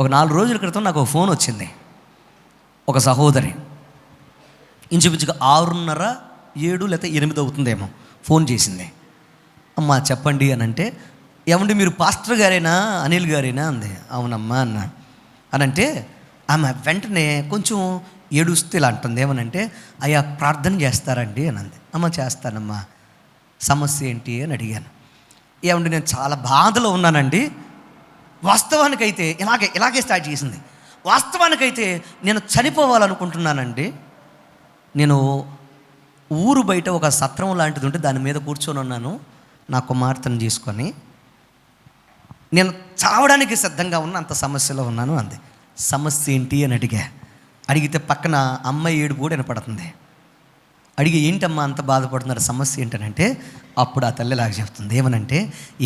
ఒక 4 రోజుల క్రితం నాకు ఒక ఫోన్ వచ్చింది. ఒక సహోదరి ఇంచుమించుగా 6:30, 7 లేకపోతే 8 అవుతుందేమో ఫోన్ చేసింది. అమ్మా చెప్పండి అని అంటే, ఏమండి మీరు పాస్టర్ గారేనా, అనిల్ గారేనా అంది. అవునమ్మా అన్నా. అని అంటే ఆమె వెంటనే కొంచెం ఏడుస్తూ ఇలా అంటుంది. ఏమనంటే, అయ్యా ప్రార్థన చేస్తారండి అని అంది. అమ్మ చేస్తానమ్మా, సమస్య ఏంటి అని అడిగాను. ఏమండి నేను చాలా బాధలో ఉన్నానండి. వాస్తవానికైతే ఇలాగే స్టార్ట్ చేసింది. వాస్తవానికైతే నేను చనిపోవాలనుకుంటున్నానండి. నేను ఊరు బయట ఒక సత్రం లాంటిది ఉంటే దాని మీద కూర్చొని ఉన్నాను నా కుమార్తెను తీసుకొని. నేను చావడానికి సిద్ధంగా ఉన్న అంత సమస్యలో ఉన్నాను అంది. సమస్య ఏంటి అని అడిగితే పక్కన అమ్మాయి ఏడుపు కూడా వినపడుతుంది. అడిగి ఏంటమ్మా అంత బాధపడుతున్నారు, సమస్య ఏంటనంటే అప్పుడు ఆ తల్లిలాగా చెప్తుంది. ఏమనంటే,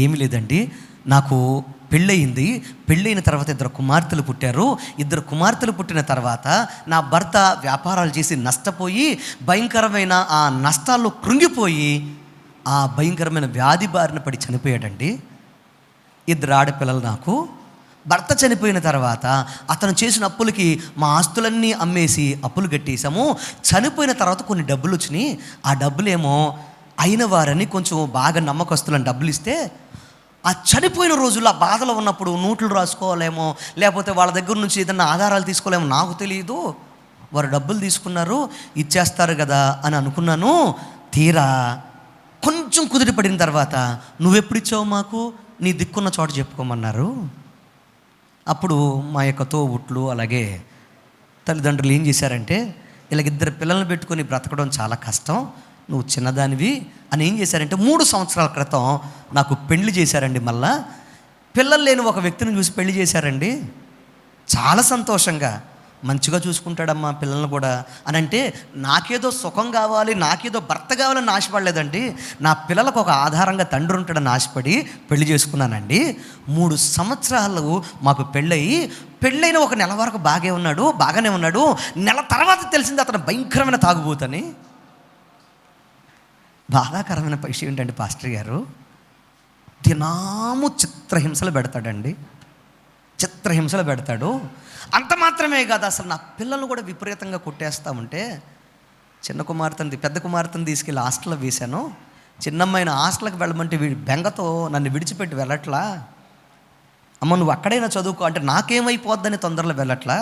ఏమీ లేదండి, నాకు పెళ్ళయింది. పెళ్ళైన తర్వాత 2 కుమార్తెలు పుట్టారు. 2 కుమార్తెలు పుట్టిన తర్వాత నా భర్త వ్యాపారాలు చేసి నష్టపోయి భయంకరమైన ఆ నష్టాల్లో కృంగిపోయి ఆ భయంకరమైన వ్యాధి బారిన పడి చనిపోయాడండి. 2 ఆడపిల్లలు నాకు. భర్త చనిపోయిన తర్వాత అతను చేసిన అప్పులకి మా ఆస్తులన్నీ అమ్మేసి అప్పులు కట్టేసాము. చనిపోయిన తర్వాత కొన్ని డబ్బులు వచ్చినాయి. ఆ డబ్బులేమో అయిన వారని కొంచెం బాగా నమ్మకస్తులని డబ్బులు ఇస్తే, ఆ చనిపోయిన రోజుల్లో ఆ బాధలో ఉన్నప్పుడు నోట్లు రాసుకోవాలేమో, లేకపోతే వాళ్ళ దగ్గర నుంచి ఏదైనా ఆధారాలు తీసుకోలేమో నాకు తెలియదు. వారు డబ్బులు తీసుకున్నారు, ఇచ్చేస్తారు కదా అని అనుకున్నాను. తీరా కొంచెం కుదిరిపడిన తర్వాత, నువ్వెప్పుడు ఇచ్చావు మాకు, నీ దిక్కున్న చోట చెప్పుకోమన్నారు. అప్పుడు మా యొక్క తోబుట్లు అలాగే తల్లిదండ్రులు ఏం చేశారంటే, ఇలాగ 2 పిల్లల్ని పెట్టుకొని బ్రతకడం చాలా కష్టం, నువ్వు చిన్నదానివి అని ఏం చేశారంటే 3 సంవత్సరాల క్రితం నాకు పెళ్లి చేశారండి. మళ్ళా పిల్లలు లేని ఒక వ్యక్తిని చూసి పెళ్లి చేశారండి. చాలా సంతోషంగా, మంచిగా చూసుకుంటాడమ్మా పిల్లల్ని కూడా అని అంటే, నాకేదో సుఖం కావాలి, నాకేదో భర్త కావాలని ఆశపడలేదండి. నా పిల్లలకు ఒక ఆధారంగా తండ్రి ఉంటాడని ఆశపడి పెళ్లి చేసుకున్నానండి. 3 సంవత్సరాలు మాకు పెళ్ళైన ఒక నెల వరకు బాగానే ఉన్నాడు. నెల తర్వాత తెలిసింది అతను భయంకరమైన తాగుబోతని. బాధాకరమైన విషయం ఏంటంటే పాస్టర్ గారు, దినాము చిత్రహింసలు పెడతాడు. అంత మాత్రమే కాదు, అసలు నా పిల్లలు కూడా విపరీతంగా కొట్టేస్తూ ఉంటే, పెద్ద కుమార్తెను తీసుకెళ్ళి హాస్టల్లో వేశాను. చిన్నమ్మాయిన హాస్టల్కి వెళ్ళమంటే వీడి బెంగతో నన్ను విడిచిపెట్టి వెళ్ళట్లా. అమ్మ నువ్వు అక్కడైనా చదువుకో అంటే నాకేమైపోద్దని తొందరలో వెళ్ళట్లా.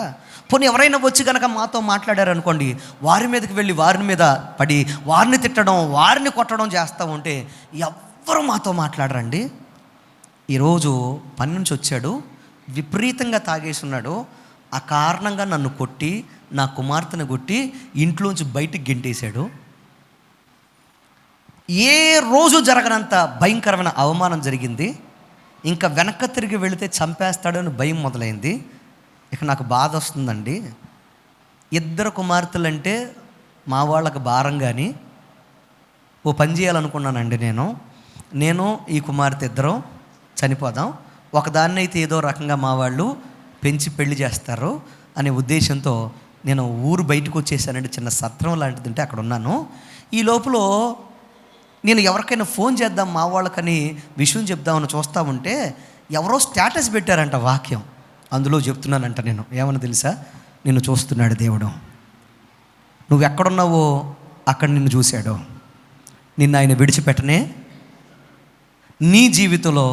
పోనీ ఎవరైనా వచ్చి కనుక మాతో మాట్లాడారనుకోండి, వారి మీదకి వెళ్ళి వారి మీద పడి వారిని తిట్టడం, వారిని కొట్టడం చేస్తూ ఉంటే ఎవ్వరు మాతో మాట్లాడరండి. ఈరోజు పని నుంచి వచ్చాడు, విపరీతంగా తాగేసి ఉన్నాడు. ఆ కారణంగా నన్ను కొట్టి, నా కుమార్తెను కొట్టి ఇంట్లోంచి బయటికి గెంటేశాడు. ఏ రోజు జరగనంత భయంకరమైన అవమానం జరిగింది. ఇంకా వెనక్కి తిరిగి వెళితే చంపేస్తాడని భయం మొదలైంది. ఇక నాకు బాధ వస్తుందండి. 2 కుమార్తెలంటే మా వాళ్ళకి భారం, కానీ ఓ పని చేయాలనుకున్నానండి. నేను ఈ కుమార్తె 2 చనిపోదాం, ఒకదాన్ని అయితే ఏదో రకంగా మా వాళ్ళు పెంచి పెళ్లి చేస్తారు అనే ఉద్దేశంతో నేను ఊరు బయటకు వచ్చేసానండి. చిన్న సత్రం లాంటిది ఉంటే అక్కడ ఉన్నాను. ఈ లోపల నేను ఎవరికైనా ఫోన్ చేద్దాం మా వాళ్ళకని విషయం చెప్దామని చూస్తూ ఉంటే ఎవరో స్టేటస్ పెట్టారంట వాక్యం. అందులో చెప్తున్నానంట నేను, ఏమని తెలుసా, నిన్ను చూస్తున్నాడు దేవుడు, నువ్వు ఎక్కడున్నావో అక్కడ నిన్ను చూశాడు, నిన్ను ఆయన విడిచిపెట్టనే, నీ జీవితంలో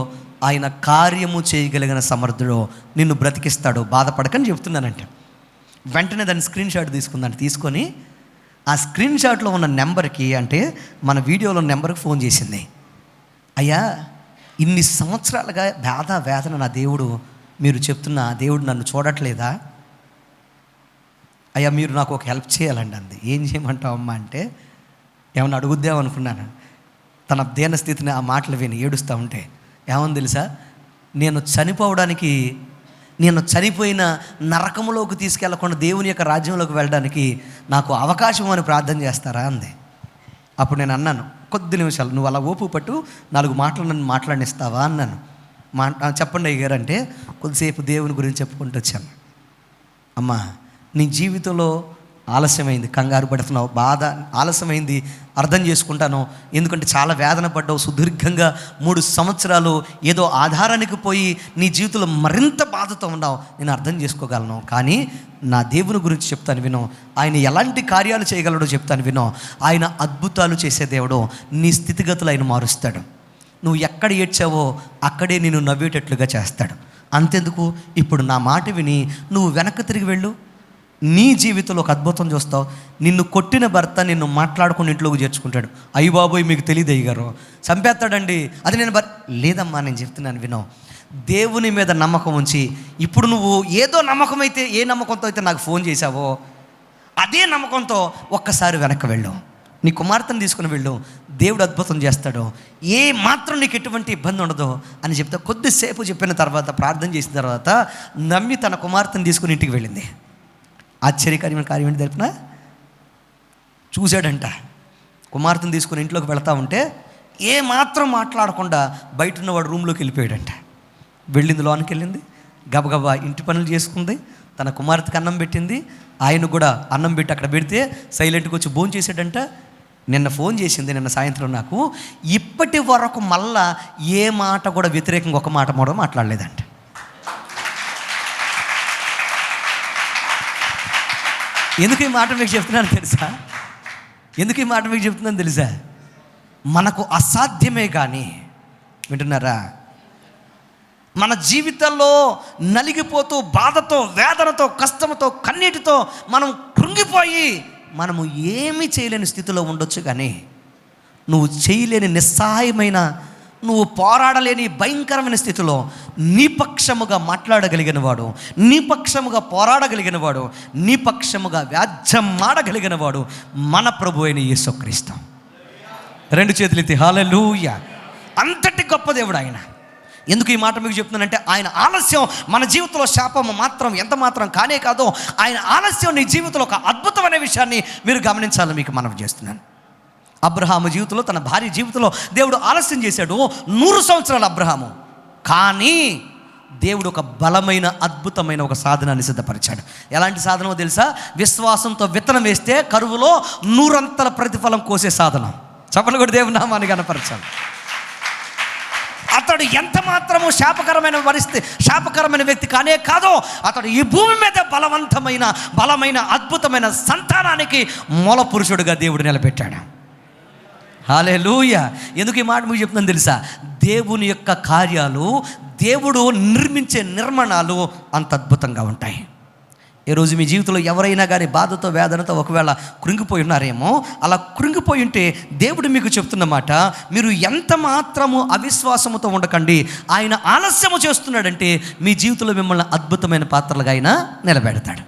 ఆయన కార్యము చేయగలిగిన సమర్థుడు, నిన్ను బ్రతికిస్తాడు, బాధపడకని చెప్తున్నానంటే. వెంటనే దాన్ని స్క్రీన్ షాట్ తీసుకొని ఆ స్క్రీన్ షాట్లో ఉన్న నెంబర్కి, అంటే మన వీడియోలో నెంబర్కి ఫోన్ చేసింది. అయ్యా ఇన్ని సంవత్సరాలుగా వేదన నా దేవుడు, మీరు చెప్తున్న దేవుడు నన్ను చూడట్లేదా అయ్యా, మీరు నాకు ఒక హెల్ప్ చేయాలండి అంది. ఏం చేయమంటావు అమ్మా అంటే, ఏమన్నా అడుగుద్దామనుకున్నాను. తన దేన స్థితిని ఆ మాటలు విని ఏడుస్తూ ఉంటే ఏమని తెలుసా, నేను చనిపోయిన నరకములోకి తీసుకెళ్లకుండా దేవుని యొక్క రాజ్యంలోకి వెళ్ళడానికి నాకు అవకాశం అని ప్రార్థన చేస్తారా అంది. అప్పుడు నేను అన్నాను, కొద్ది నిమిషాలు నువ్వు అలా ఓపు పట్టు, 4 మాటలు నన్ను మాట్లాడిస్తావా అన్నాను. చెప్పండి అయ్యారు అంటే, కొద్దిసేపు దేవుని గురించి చెప్పుకుంటూ వచ్చాను. అమ్మా నీ జీవితంలో ఆలస్యమైంది, కంగారు పడుతున్నావు, బాధ ఆలస్యమైంది, అర్థం చేసుకుంటాను. ఎందుకంటే చాలా వేదన పడ్డావు, సుదీర్ఘంగా 3 సంవత్సరాలు ఏదో ఆధారానికి పోయి నీ జీవితంలో మరింత బాధతో ఉన్నావు. నేను అర్థం చేసుకోగలను. కానీ నా దేవుని గురించి చెప్తాను విను. ఆయన ఎలాంటి కార్యాలు చేయగలడో చెప్తాను విను. ఆయన అద్భుతాలు చేసే దేవుడు. నీ స్థితిగతులు ఆయన మారుస్తాడు. నువ్వు ఎక్కడ ఏడ్చావో అక్కడే నేను నవ్వేటట్లుగా చేస్తాడు. అంతెందుకు, ఇప్పుడు నా మాట విని నువ్వు వెనక్కి తిరిగి వెళ్ళు. నీ జీవితంలో ఒక అద్భుతం చూస్తావు. నిన్ను కొట్టిన భర్త నిన్ను మాట్లాడుకుని ఇంట్లోకి చేర్చుకుంటాడు. అయ్యి బాబోయ్, మీకు తెలియదు అయ్యగారు, చంపేస్తాడండి. అది నేను లేదమ్మా, నేను చెప్తున్నాను విను. దేవుని మీద నమ్మకం ఉంచి, ఇప్పుడు నువ్వు ఏదో నమ్మకం అయితే, ఏ నమ్మకంతో అయితే నాకు ఫోన్ చేశావో అదే నమ్మకంతో ఒక్కసారి వెనక్కి వెళ్ళు. నీ కుమార్తెను తీసుకుని వెళ్ళు, దేవుడు అద్భుతం చేస్తాడు. ఏ మాత్రం నీకు ఎటువంటి ఇబ్బంది ఉండదు అని చెప్తే, కొద్దిసేపు చెప్పిన తర్వాత, ప్రార్థన చేసిన తర్వాత నమ్మి తన కుమార్తెను తీసుకుని ఇంటికి వెళ్ళింది. ఆశ్చర్యకరమైన కార్యం ఏంటి తెలిపిన, చూశాడంట. కుమార్తెను తీసుకుని ఇంట్లోకి వెళ్తా ఉంటే ఏ మాత్రం మాట్లాడకుండా బయట ఉన్నవాడు రూమ్లోకి వెళ్ళిపోయాడంట. వెళ్ళింది, లోనికి వెళ్ళింది, గబగబా ఇంటి పనులు చేసుకుంది, తన కుమార్తెకి అన్నం పెట్టింది. ఆయన కూడా అన్నం పెట్టి అక్కడ పెడితే సైలెంట్గా వచ్చి భోజనం చేశాడంట. నిన్న ఫోన్ చేసింది, నిన్న సాయంత్రం నాకు. ఇప్పటి వరకు మళ్ళా ఏ మాట కూడా వ్యతిరేకంగా ఒక మాట కూడా మాట్లాడలేదంట. ఎందుకు ఈ మాట మీకు చెప్తున్నాను తెలుసా? ఎందుకు ఈ మాట మీకు చెప్తున్నాను తెలుసా? మనకు అసాధ్యమే కానీ, వింటున్నారా, మన జీవితంలో నలిగిపోతూ బాధతో, వేదనతో, కష్టంతో, కన్నీటితో మనం కృంగిపోయి మనము ఏమీ చేయలేని స్థితిలో ఉండొచ్చు. కానీ నువ్వు చేయలేని నిస్సహాయమైన, నువ్వు పోరాడలేని భయంకరమైన స్థితిలో నీ పక్షముగా మాట్లాడగలిగిన వాడు, నీ పక్షముగా పోరాడగలిగిన వాడు, నీ పక్షముగా వ్యాజ్యం ఆడగలిగిన వాడు మన ప్రభు అయిన యేసుక్రీస్తు. 2 చేతులెత్తి హల్లెలూయా. అంతటి గొప్ప దేవుడు ఆయన. ఎందుకు ఈ మాట మీకు చెప్తున్నానంటే, ఆయన ఆలస్యం మన జీవితంలో శాపము మాత్రం ఎంత మాత్రం కానే కాదు. ఆయన ఆలస్యం నీ జీవితంలో ఒక అద్భుతమైన విషయాన్ని మీరు గమనించాలని మీకు మనవి చేస్తున్నాను. అబ్రహాము జీవితంలో, తన భార్య జీవితంలో దేవుడు ఆలస్యం చేశాడు 100 సంవత్సరాలు అబ్రహాము. కానీ దేవుడు ఒక బలమైన, అద్భుతమైన ఒక సాధనాన్ని సిద్ధపరిచాడు. ఎలాంటి సాధనమో తెలుసా? విశ్వాసంతో విత్తనం వేస్తే కరువులో 100 అంతల ప్రతిఫలం కోసే సాధనం. చెప్పలు కూడా దేవుని నామాన్ని కనపరచాలి. అతడు ఎంత మాత్రము శాపకరమైన వ్యక్తి కానే కాదు. అతడు ఈ భూమి మీద బలమైన అద్భుతమైన సంతానానికి మూల పురుషుడుగా దేవుడు నిలబెట్టాడు. హల్లెలూయా. ఎందుకు ఈ మాట మీకు చెప్తున్నాను తెలుసా? దేవుని యొక్క కార్యాలు, దేవుడు నిర్మించే నిర్మాణాలు అంత అద్భుతంగా ఉంటాయి. ఈరోజు మీ జీవితంలో ఎవరైనా కానీ బాధతో, వేదనతో ఒకవేళ కృంగిపోయి ఉన్నారేమో, అలా కృంగిపోయి ఉంటే దేవుడు మీకు చెప్తున్న మాట, మీరు ఎంత మాత్రము అవిశ్వాసముతో ఉండకండి. ఆయన ఆలస్యము చేస్తున్నాడంటే మీ జీవితంలో మిమ్మల్ని అద్భుతమైన పాత్రలుగా ఆయన నిలబెడతాడు.